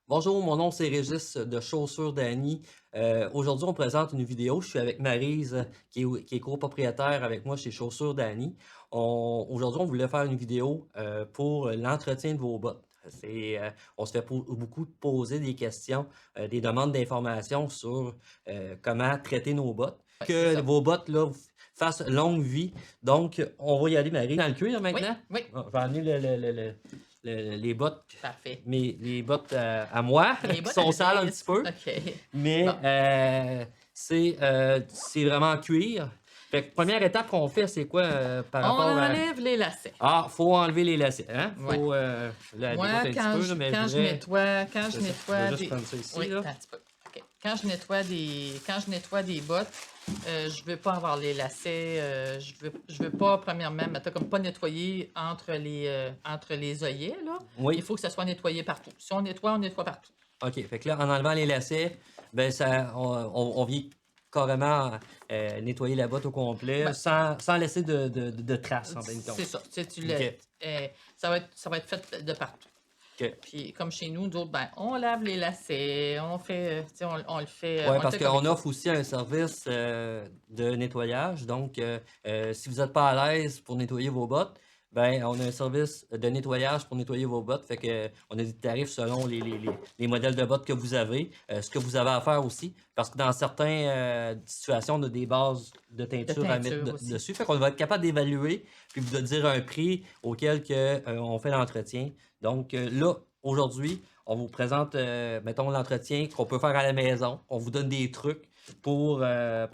Bonjour, mon nom c'est Régis de Chaussures Dany. Aujourd'hui, on présente une vidéo. Je suis avec Maryse, qui est copropriétaire avec moi chez Chaussures Dany. Aujourd'hui, on voulait faire une vidéo pour l'entretien de vos bottes. On se fait beaucoup poser des questions, des demandes d'informations sur comment traiter nos bottes. Ouais, c'est Que ça. vos bottes là, fassent longue vie. Donc, on va y aller, Marie. Dans le cuir Oui, maintenant? oui, Ah, je vais amener les bottes, parfait. les bottes à moi, Les qui bottes à sont sales un Régis. petit peu, OK. mais Bon, c'est vraiment en cuir. Fait que première étape qu'on fait, c'est quoi par on rapport à... enlève les lacets. Ah, faut enlever les lacets, hein? Ouais. Faut la Moi, déboîter un petit peu, là, mais je voudrais... quand je C'est ça. Je vais nettoie juste des... prendre ça ici, Oui, là. attends un petit peu. OK. Quand je nettoie des bottes, je veux pas avoir les lacets. Je veux pas, premièrement, mettons, comme pas nettoyer entre les œillets, là. Il Oui, faut que ça soit nettoyé partout. Si on nettoie partout. OK. Fait que là, en enlevant les lacets, ben on vient carrément nettoyer la botte au complet Ben, sans laisser de traces, en fin de c'est compte. ça. Tu sais, OK. ça va être fait de partout. OK. Puis comme chez nous, d'autres, ben, on lave les lacets, on fait, tu sais, Oui, on le parce fait comme il qu'on faut. offre aussi un service de nettoyage. Donc, si vous n'êtes pas à l'aise pour nettoyer vos bottes, ben, on a un service de nettoyage pour nettoyer vos bottes. Fait que, on a des tarifs selon les modèles de bottes que vous avez, ce que vous avez à faire aussi. Parce que dans certaines situations, on a des bases de De teinture à mettre teinture aussi. dessus. Fait qu'on va être capable d'évaluer puis de dire un prix auquel on fait l'entretien. Donc, là, aujourd'hui, on vous présente, mettons, l'entretien qu'on peut faire à la maison. On vous donne des trucs pour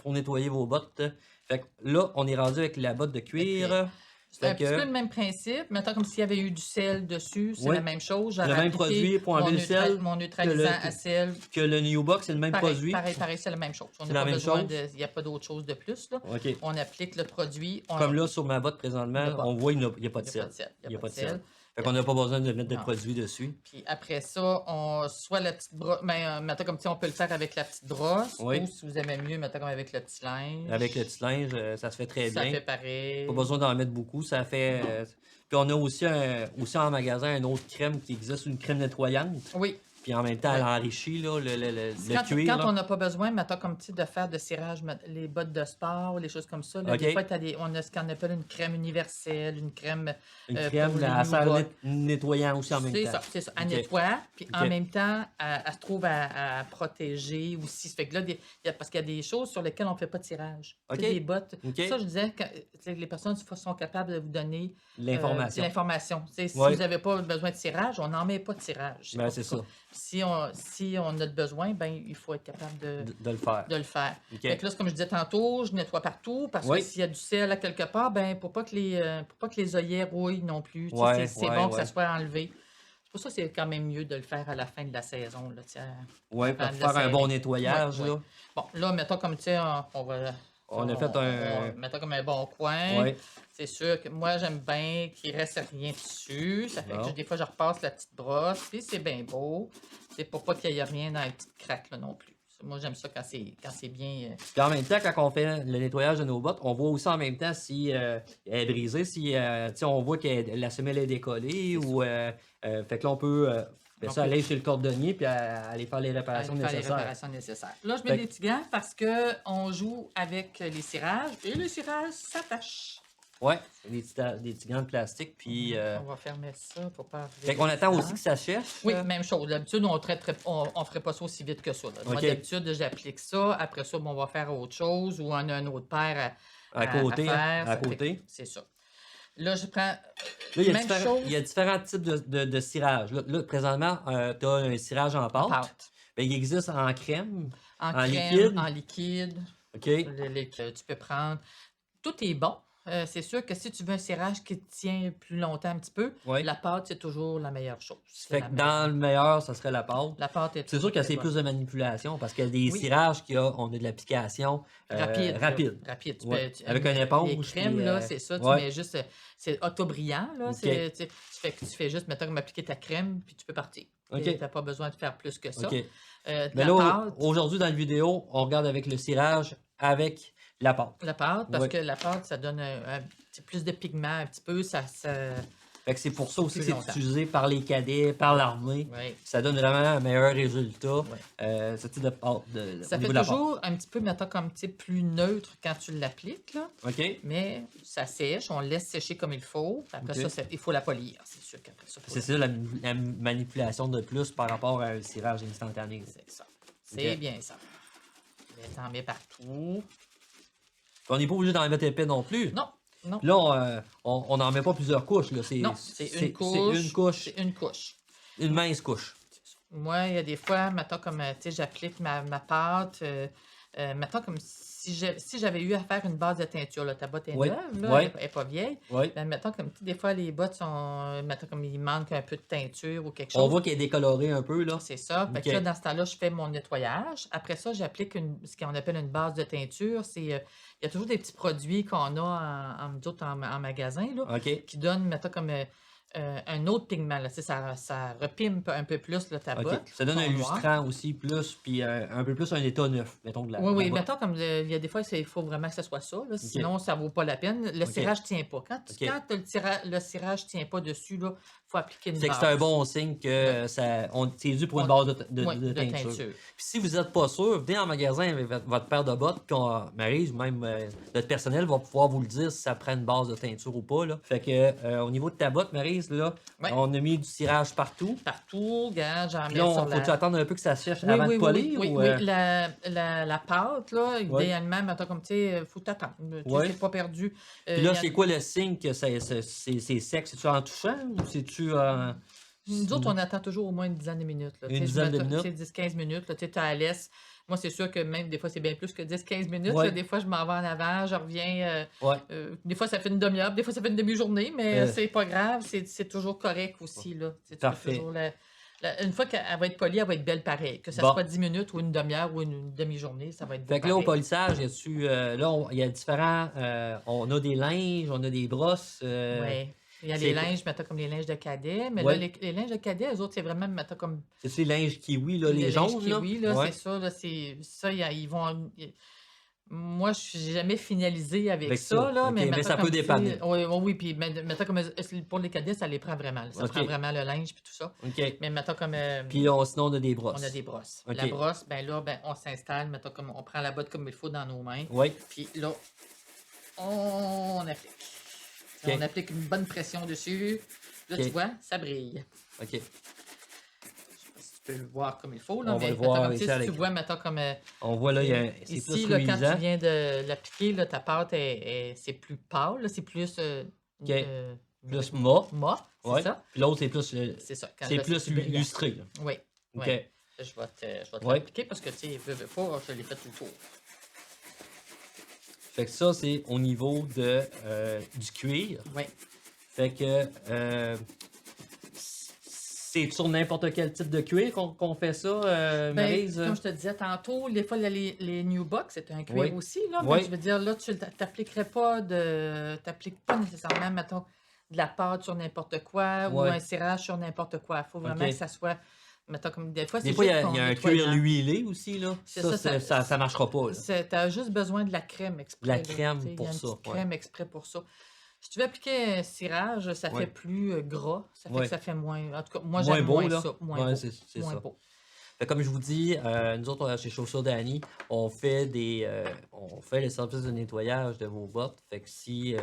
nettoyer vos bottes. Fait que là, on est rendu avec la botte de De cuir. cuir. C'est Fait un petit peu que, le même principe. Mettons comme s'il y avait eu du sel dessus, c'est oui, la même chose. le J'aurais même appliqué produit pour enlever le sel mon que neutralisant à sel. que le New Box, c'est le même Pareil, produit. pareil, c'est la même chose. On C'est n'a la pas même besoin chose. il n'y a pas d'autre chose de plus, là. OK. On applique le produit, Comme là, sur ma botte il n'y a présentement, pas. on voit qu'il n'y a pas Il de n'y a pas de sel. sel. Il Il n'y n'y a a pas pas de de sel. sel. Fait qu'on n'a pas besoin de mettre de Non. produit dessus. Puis après ça, soit la petite brosse, mettons comme si on peut le faire avec la petite brosse, Oui. ou si vous aimez mieux, mettons comme avec le petit linge. Avec le petit linge, ça se fait très Ça bien. fait pareil. Pas besoin d'en mettre beaucoup, ça fait... Puis on a aussi en magasin une autre crème qui existe, une crème nettoyante. Oui. Puis en même temps, elle Ouais. enrichit là, le cuir. Quand Là. on n'a pas besoin, mettons comme tu sais, de faire de cirage, les bottes de sport, les choses comme ça, là, OK. des fois, on a ce qu'on appelle une crème universelle, une crème Une pour crème, les elle sert bottes. nettoyant aussi en même temps. C'est ça. Elle OK. nettoie, puis en OK. même temps, elle se trouve à protéger aussi. Ça fait que là, parce qu'il y a des choses sur lesquelles on ne fait pas de tirage. OK. Tu sais, des bottes. OK. Ça, je disais que tu sais, les personnes sont capables de vous donner L'information. l'information. Tu sais, si Ouais. vous n'avez pas besoin de tirage, on n'en met pas de tirage. Ben, c'est ça. Si on a besoin, ben, il faut être capable De le faire. de le faire. OK. Fait que là, comme je disais tantôt, je nettoie partout parce Oui. que s'il y a du sel à quelque part, ben, pour pas que les œillets rouillent non plus. Tu sais, Ouais, c'est ouais, bon que ouais. ça soit enlevé. C'est pour ça que c'est quand même mieux de le faire à la fin de la saison. Là, Oui, pour avant de faire un serrer. bon nettoyage. Ouais, Là. ouais. Bon, là, mettons comme, tu sais, On a fait un... mettons comme un bon coin. Oui. C'est sûr que moi, j'aime bien qu'il reste rien dessus. Ça fait Non. que des fois, je repasse la petite brosse, puis c'est bien beau. C'est pour pas qu'il y ait rien dans les petites craques là, non plus. Moi, j'aime ça quand c'est bien... Puis en même temps, quand on fait le nettoyage de nos bottes, on voit aussi en même temps si elle est brisée, si on voit que la semelle est décollée ou fait que là on peut aller chez le cordonnier puis aller faire les réparations faire les nécessaires. réparations nécessaires. Là, je mets Fait des petits gants parce qu'on joue avec les cirages et le cirage s'attache. Ouais, des petits gants de plastique puis On va fermer ça pour pas arriver. fait qu'on attend aussi que ça sèche. Oui, même chose. D'habitude, on ferait pas ça aussi vite que ça. Là. Moi, OK. d'habitude, j'applique ça. Après ça, on va faire autre chose ou on a un autre paire À côté, à hein, faire. à Ça fait côté. que c'est ça. Là, je prends Là, il même chose il y a différents types de cirage. Là, présentement, tu as un cirage en en pâte. pâte. Ben, il existe en crème, En en crème, liquide. en liquide. OK. Que tu peux prendre. Tout est bon. C'est sûr que si tu veux un cirage qui tient plus longtemps un petit peu, Oui. la pâte, c'est toujours la meilleure chose. C'est Fait la que meilleure. dans le meilleur, ça serait la pâte. La pâte est C'est sûr que très c'est bonne. plus de manipulation parce qu'il y a des Oui. cirages on a de l'application Rapide. là. rapide. Rapide. Ouais. Avec une éponge, Les crèmes, puis, là, c'est ça. Tu ouais. mets juste. C'est autobrillant, là. OK. Tu fais juste, mettons, comme appliquer ta crème, puis tu peux partir. OK. Tu n'as pas besoin de faire plus que ça. OK. La Mais là, pâte. aujourd'hui, dans la vidéo, on regarde avec le cirage avec la pâte. La pâte, parce Oui. que la pâte, ça donne un petit plus de pigment, un petit peu. Fait que c'est pour ça aussi que Plus c'est longtemps. utilisé par les cadets, par l'armée. Oui. Ça donne vraiment un meilleur résultat, Ouais. ce type de pâte Ça au fait niveau de la pâte. toujours un petit peu, mettons, comme plus neutre quand tu l'appliques, là. OK? Mais ça sèche, on le laisse sécher comme il faut. Puis après OK. ça, il faut la polir. C'est sûr qu'après ça, C'est ça la manipulation de plus par rapport à un cirage instantané. C'est ça. C'est OK. bien ça. Mais t'en mets partout. On n'est pas obligé d'en mettre épais non plus. Non, non. Là, on n'en met pas plusieurs couches. Là. Non, c'est une couche. C'est une couche. C'est une couche. Une mince couche. Moi, il y a des fois, mettons, comme, tu sais, j'applique ma pâte. Mettons, comme si j'avais eu à faire une base de teinture, là, ta botte est Oui, neuve, là, oui. elle n'est pas vieille. Oui. Ben, mettons, comme, tu sais, des fois, les bottes sont, mettons, comme il manque un peu de teinture ou quelque On chose. voit qu'elle est décolorée un peu. Là. C'est ça. Fait que OK. là, dans ce temps-là, je fais mon nettoyage. Après ça, j'applique ce qu'on appelle une base de teinture. Il y a toujours des petits produits qu'on a en magasin, là, OK. qui donnent, mettons, comme un autre pigment. Là. Tu sais, ça repimpe un peu plus là, ta OK. botte. Ça donne ton un noir. lustrant aussi, plus, puis un peu plus un état neuf, mettons, de la Oui, de la oui. botte. Mettons, comme il y a des fois, il faut vraiment que ce soit ça. Là, sinon, ça ne vaut pas la peine. Le OK. cirage ne tient pas. Quand OK. le cirage ne tient pas dessus, il faut appliquer une C'est que base. c'est un bon signe que c'est dû pour une base de teinture. Puis si vous n'êtes pas sûr, venez en magasin avec votre paire de bottes, puis Maryse ou même notre personnel va pouvoir vous le dire si ça prend une base de teinture ou pas. Là. Fait que au niveau de ta botte, Maryse, là, on a mis du cirage partout. Partout, regarde, j'en mets Puis là, sur faut-tu attendre un peu que ça sèche avant oui, de polir? oui, ou, oui. La pâte, là, Ouais. idéalement, mettons, comme tu sais, faut t'attendre. Tu sais, Ouais. c'est pas perdu. Puis là, c'est quoi le signe que c'est sec? C'est-tu en touchant ou c'est-tu en... Nous autres, on attend toujours au moins une dizaine de minutes. Là. Une Tu sais, dizaine de mettons, minutes? tu sais, 10-15 minutes. Là, tu sais, à l'aise. Moi, c'est sûr que même des fois, c'est bien plus que 10-15 minutes. Ouais. Là. Des fois, je m'en vais en avant, je reviens. Ouais. Des fois, ça fait une demi-heure, des fois, ça fait une demi-journée, mais c'est pas grave. C'est toujours correct aussi. Là. Tu sais, tu peux Parfait. toujours une fois qu'elle va être polie, elle va être belle pareil. Que ça Bon. soit 10 minutes ou une demi-heure ou une demi-journée, ça va être beau Fait que là, au pareil. polissage, il y a différents... on a des linges, on a des brosses. Oui. Il y a c'est les quoi? linges, mettons, comme les linges de cadet. Mais Ouais. là, les linges de cadet, eux autres, c'est vraiment, mettons, comme C'est-tu les linges kiwi, là, les linges jaunes? kiwi, là, Ouais. c'est ça. Là, ils vont... Moi, je n'ai jamais finalisé avec Avec ça, ça, là, ok, mais mais mettons ça comme peut tu sais, dépanner. Oui, puis mettons comme pour les cadets, ça les prend vraiment. Là. Ça Ok. prend vraiment le linge puis tout ça. OK. Mais mettons comme Puis sinon, on a des brosses. on a des brosses. Ok. La brosse, ben là, ben, on s'installe, mettons comme on prend la botte comme il faut dans nos mains. Oui. Puis là, on applique. Ok. On applique une bonne pression dessus. Là, Ok. tu vois, ça brille. OK. Je sais pas si tu peux le voir comme il faut. Là, On va mais le voir mettons, comme, avec tu sais, ça si avec- tu vois, mettons comme. On voit là, c'est Ici, plus là, quand luisant. tu viens de l'appliquer, là, ta pâte, c'est plus pâle. là, C'est plus. OK. Plus mat. Mat, c'est Ouais. ça. Puis l'autre, C'est ça. Quand c'est là, plus brillant. lustré. Là. Oui. OK. oui. Je vais te Ouais. l'appliquer parce que, tu sais, veux pas, je l'ai fait tout le tour. Fait que ça, c'est au niveau du cuir. Oui. Fait que c'est sur n'importe quel type de cuir qu'on fait ça, Ben, Maryse? comme je te disais tantôt, des fois, les New Box, c'est un cuir Oui. aussi, là. Oui. Mais je veux dire, là, tu t'appliquerais pas t'appliques pas nécessairement, mettons, de la pâte sur n'importe quoi ou Ouais. un cirage sur n'importe quoi. Il faut vraiment Ok. que ça soit, mettons, comme des fois, Des c'est fois, il y juste a ton un nettoyant. cuir huilé aussi, là. C'est Ça marchera pas, là. Tu as juste besoin de la crème exprès. La là. crème Tu sais, pour il y a une ça, petite ouais. crème exprès pour ça. Si tu veux appliquer un cirage, ça Ouais. fait plus gras. Ça fait Ouais. que ça fait moins. En tout cas, moi, Moins j'aime beau, moins là. ça. Moins Ouais, beau. c'est Moins ça. beau. Fait comme je vous dis, nous autres, chez Chaussures d'Annie, on fait le service de nettoyage de vos bottes. Fait que si vous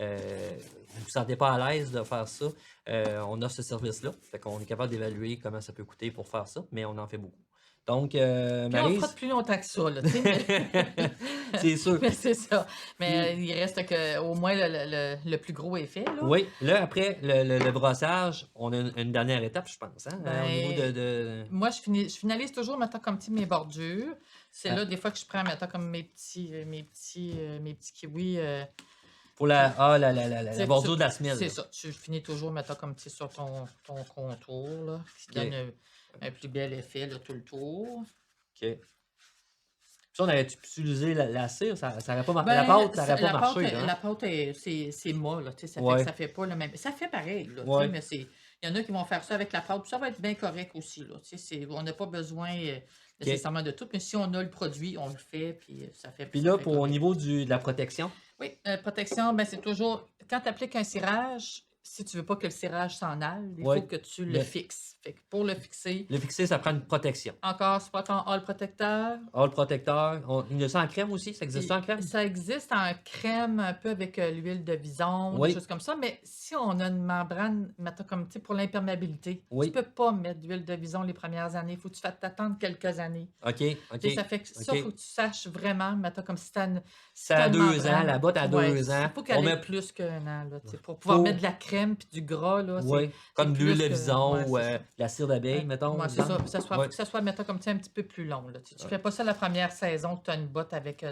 ne vous sentez pas à l'aise de faire ça, on a ce service-là. Fait qu'on est capable d'évaluer comment ça peut coûter pour faire ça, mais on en fait beaucoup. Donc, Puis on Maryse, frotte plus longtemps que ça, là, tu sais. c'est sûr. Mais c'est ça. Mais il reste que au moins le plus gros est fait, là. Oui, là, après le brossage, on a une dernière étape, je pense, hein, Ben, au niveau de... Moi, je finalise toujours, mettons, comme mes bordures. C'est Ah. là, des fois, que je prends, mettons, comme mes petits kiwis. Pour la C'est- bordure de la semelle. C'est là. ça. Tu finis toujours, mettons, comme tu sais, sur ton contour, là, qui Ok. donne un plus bel effet, là, tout le tour. OK. Puis ça, on aurait pu utiliser la cire, ça n'aurait pas marché. Ben, La pâte, ça n'aurait pas la marché. pâte, là, hein? la pâte, c'est mât, là, tu sais, ça fait Ouais. que ça fait pas le même. Ça fait pareil, là, tu Ouais. sais, mais il y en a qui vont faire ça avec la pâte, puis ça va être bien correct aussi, là, tu sais, on n'a pas besoin nécessairement de tout, mais si on a le produit, on le fait, puis ça fait. Puis ça là, fait au correct. niveau de la protection, Oui, protection, ben c'est toujours, quand tu appliques un cirage, si tu veux pas que le cirage s'en aille, il Oui. faut que tu le fixes. Fait que pour le fixer, Le fixer, ça prend une protection. encore, c'est pas en hall protecteur. Hall protecteur. Il y a ça en crème aussi? Ça existe Puis en crème? ça existe en crème, un peu avec l'huile de vison, des Oui. choses comme ça, mais si on a une membrane, mettons comme tu sais, pour l'imperméabilité, Oui. tu peux pas mettre d'huile de vison les premières années. Il faut que tu fasses t'attendre quelques années. OK, Tu sais, OK. ça fait que ça, il faut OK. que tu saches vraiment, mettons comme si tu as une, si C'est t'as à une 2 ans, membrane. la botte à Ouais, 2 ans. il faut qu'elle On ait met plus qu'un an, là, tu sais, pour pouvoir faut mettre de la crème puis du gras, là, oui, comme de plus l'huile de que... vison Ouais, ou c'est ça. la cire d'abeille, mettons, Ouais, c'est ça. exemple. Puis ça soit, Oui. faut que ça soit, mettons, comme tu sais, un petit peu plus long. Là. Tu Ouais. fais pas ça la première saison que tu as une botte avec,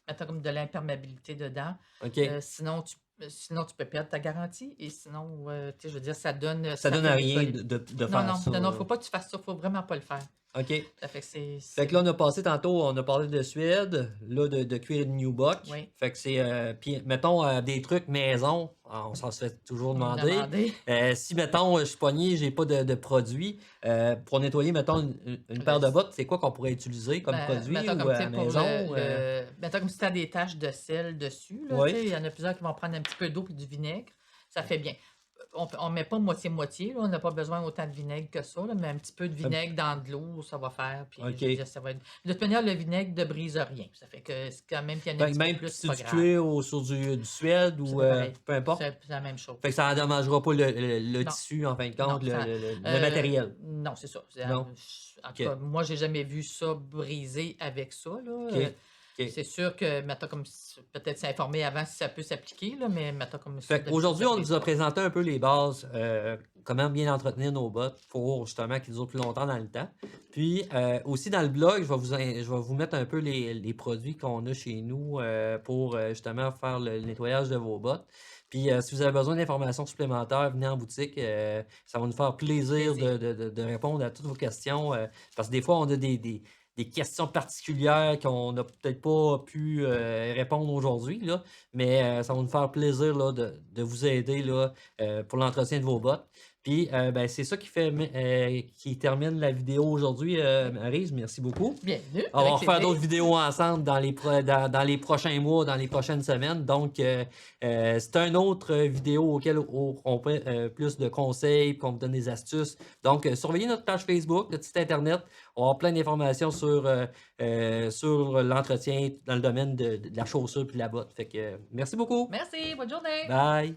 mettons, comme de l'imperméabilité dedans. OK. Sinon, tu peux perdre ta garantie. Et sinon, tu sais, je veux dire, ça donne... Ça donne fait à rien décoller. de Non, faire non, ça. non, non, faut pas que tu fasses ça. Faut vraiment pas le faire. OK. Ça fait que Fait que là, on a passé tantôt, on a parlé de Suède, là, de cuir de New Buck. Oui. Fait que c'est, puis mettons, des trucs maison, on s'en se fait toujours demander. Si, mettons, je suis pogné, j'ai pas de produit, pour nettoyer, mettons, une paire de bottes, c'est quoi qu'on pourrait utiliser comme produit Mettons ou comme, à tu sais, la pour maison? mettons comme si tu as des taches de sel dessus, là, Oui. tu sais, il y en a plusieurs qui vont prendre un petit peu d'eau et du vinaigre. Ça fait bien. On ne met pas moitié-moitié, là, on n'a pas besoin autant de vinaigre que ça, là, mais un petit peu de vinaigre dans de l'eau, ça va faire. Puis, OK. je veux dire, ça va être... De toute manière, le vinaigre ne brise rien. Ça fait que c'est quand même qu'il y en a un Fait que petit peu même plus, si c'est c'est pas du grave. cuir ou sur du Suède C'est ou pareil. peu importe. C'est la même chose. Fait que ça endommagera pas le Non. tissu, en fin de Non, compte, ça- le matériel. Non, c'est ça. Non. En tout cas, moi, j'ai jamais vu ça briser avec ça, là. OK. OK. C'est sûr que, mettons, comme peut-être s'informer avant si ça peut s'appliquer, là, mais mettons comme ça. Fait qu'aujourd'hui, on vous a présenté un peu les bases, comment bien entretenir nos bottes pour justement qu'ils durent plus longtemps dans le temps. Puis aussi dans le blog, je vais vous mettre un peu les produits qu'on a chez nous pour justement faire le nettoyage de vos bottes. Puis si vous avez besoin d'informations supplémentaires, venez en boutique. Ça va nous faire plaisir de répondre à toutes vos questions. Parce que des fois, on a des questions particulières qu'on n'a peut-être pas pu répondre aujourd'hui, là, mais ça va nous faire plaisir là, de vous aider là, pour l'entretien de vos bottes. Puis, ben, c'est ça qui termine la vidéo aujourd'hui, Maryse. Merci beaucoup. Bienvenue. On va avec refaire plaisir. d'autres vidéos ensemble dans les prochains mois, dans les prochaines semaines. Donc, c'est une autre vidéo auquel on fait plus de conseils, qu'on vous donne des astuces. Donc, surveillez notre page Facebook, notre site Internet. On va avoir plein d'informations sur l'entretien dans le domaine de la chaussure et de la botte. Fait que, merci beaucoup. Merci. Bonne journée. Bye.